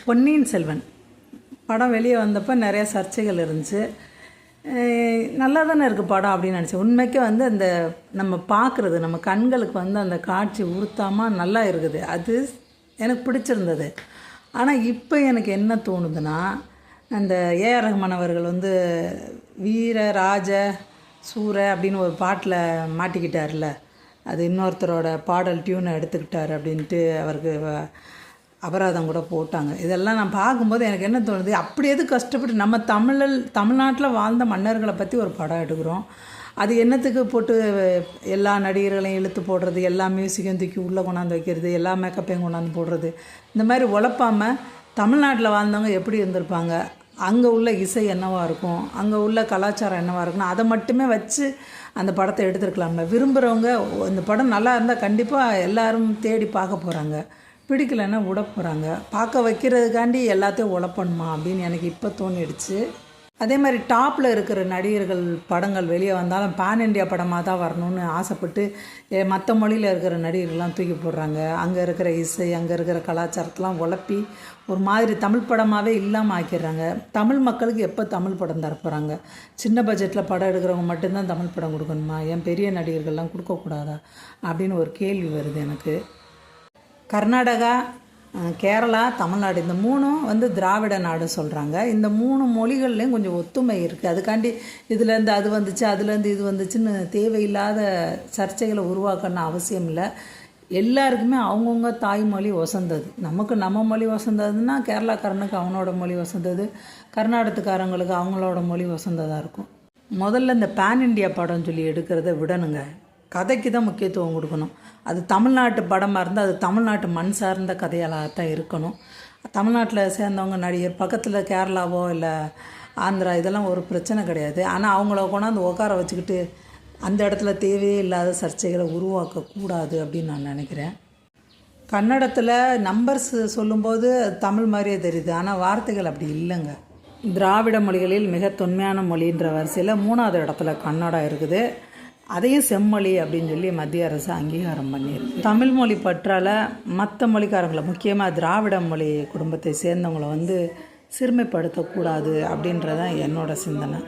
பொன்னியின் செல்வன் படம் வெளியே வந்தப்போ நிறையா சர்ச்சைகள் இருந்துச்சு. நல்லா தானே இருக்குது படம் அப்படின்னு நினச்சேன். உண்மைக்கே வந்து அந்த நம்ம பார்க்குறது நம்ம கண்களுக்கு வந்து அந்த காட்சி உறுத்தாமல் நல்லா இருக்குது. அது எனக்கு பிடிச்சிருந்தது. ஆனால் இப்போ எனக்கு என்ன தோணுதுன்னா, அந்த ஏஆர் ரஹ்மான் அவர்கள் வந்து வீர ராஜ சூர அப்படின்னு ஒரு பாட்டில் மாட்டிக்கிட்டார்ல, அது இன்னொருத்தரோட பாடல் டியூனை எடுத்துக்கிட்டார் அப்படின்ட்டு அவருக்கு அபராதம் கூட போட்டாங்க. இதெல்லாம் நான் பார்க்கும்போது எனக்கு என்ன தோணுது, அப்படி எது கஷ்டப்பட்டு நம்ம தமிழ்நாட்டில் வாழ்ந்த மன்னர்களை பற்றி ஒரு படம் எடுக்கிறோம். அது என்னத்துக்கு போட்டு எல்லா நடிகர்களையும் இழுத்து போடுறது, எல்லா மியூசிக்கையும் தூக்கி உள்ளே கொண்டாந்து வைக்கிறது, எல்லா மேக்கப்பையும் கொண்டாந்து போடுறது, இந்த மாதிரி உழப்பாமல் தமிழ்நாட்டில் வாழ்ந்தவங்க எப்படி இருந்திருப்பாங்க, அங்கே உள்ள இசை என்னவாக இருக்கும், அங்கே உள்ள கலாச்சாரம் என்னவாக இருக்குன்னு அதை மட்டுமே வச்சு அந்த படத்தை எடுத்துருக்கலாம்ல. விரும்புகிறவங்க இந்த படம் நல்லா இருந்தால் கண்டிப்பாக எல்லோரும் தேடி பார்க்க போகிறாங்க, பிடிக்கலைன்னா விட போகிறாங்க. பார்க்க வைக்கிறதுக்காண்டி எல்லாத்தையும் உழப்பணுமா அப்படின்னு எனக்கு இப்போ தோணிடுச்சு. அதே மாதிரி டாப்பில் இருக்கிற நடிகர்கள் படங்கள் வெளியே வந்தாலும் பேன் இண்டியா படமாக தான் வரணும்னு ஆசைப்பட்டு மற்ற மொழியில் இருக்கிற நடிகர்கள்லாம் தூக்கி போடுறாங்க. அங்கே இருக்கிற இசை, அங்கே இருக்கிற கலாச்சாரத்தெலாம் உழப்பி ஒரு மாதிரி தமிழ் படமாகவே இல்லாமல் ஆக்கிடுறாங்க. தமிழ் மக்களுக்கு எப்போ தமிழ் படம் தரப்போகிறாங்க? சின்ன பட்ஜெட்டில் படம் எடுக்கிறவங்க மட்டும்தான் தமிழ் படம் கொடுக்கணுமா? ஏன் பெரிய நடிகர்கள்லாம் கொடுக்கக்கூடாதா அப்படின்னு ஒரு கேள்வி வருது எனக்கு. கர்நாடகா, கேரளா, தமிழ்நாடு இந்த மூணும் வந்து திராவிட நாடு சொல்கிறாங்க. இந்த 3 மொழிகள்லேயும் கொஞ்சம் ஒத்துமை இருக்குது. அதுக்காண்டி இதுலேருந்து அது வந்துச்சு, அதுலேருந்து இது வந்துச்சுன்னு தேவையில்லாத சர்ச்சைகளை உருவாக்கணும்னு அவசியம் இல்லை. எல்லாருக்குமே அவங்கவுங்க தாய்மொழி வசந்தது. நமக்கு நம்ம மொழி வசந்ததுன்னா கேரளாக்காரனுக்கு அவனோட மொழி வசந்தது, கர்நாடகத்துக்காரங்களுக்கு அவங்களோட மொழி வசந்ததாக இருக்கும். முதல்ல இந்த பேன் இண்டியா படம் சொல்லி எடுக்கிறத விடணுங்க. கதைக்கு தான் முக்கியத்துவம் கொடுக்கணும். அது தமிழ்நாட்டு படமாக இருந்தால் அது தமிழ்நாட்டு மண் சார்ந்த கதையால் தான் இருக்கணும். தமிழ்நாட்டில் சேர்ந்தவங்க நடிகர் பக்கத்தில் கேரளாவோ இல்லை ஆந்திரா இதெல்லாம் ஒரு பிரச்சனை கிடையாது. ஆனால் அவங்கள கொண்டாந்து உட்கார வச்சுக்கிட்டு அந்த இடத்துல தேவையே இல்லாத சர்ச்சைகளை உருவாக்கக்கூடாது அப்படின்னு நான் நினைக்கிறேன். கன்னடத்தில் நம்பர்ஸ் சொல்லும்போது தமிழ் மாதிரியே தெரியுது, ஆனால் வார்த்தைகள் அப்படி இல்லைங்க. திராவிட மொழிகளில் மிக தொன்மையான மொழின்ற வரிசையில் 3வது இடத்துல கன்னடம் இருக்குது. அதையும் செம்மொழி அப்படின்னு சொல்லி மத்திய அரசு அங்கீகாரம் பண்ணியிருக்கு. தமிழ் மொழி பற்றால் மற்ற மொழிக்காரங்களை, முக்கியமாக திராவிட மொழி குடும்பத்தை சேர்ந்தவங்களை வந்து சிறுமைப்படுத்தக்கூடாது அப்படின்றதான் என்னோட சிந்தனை.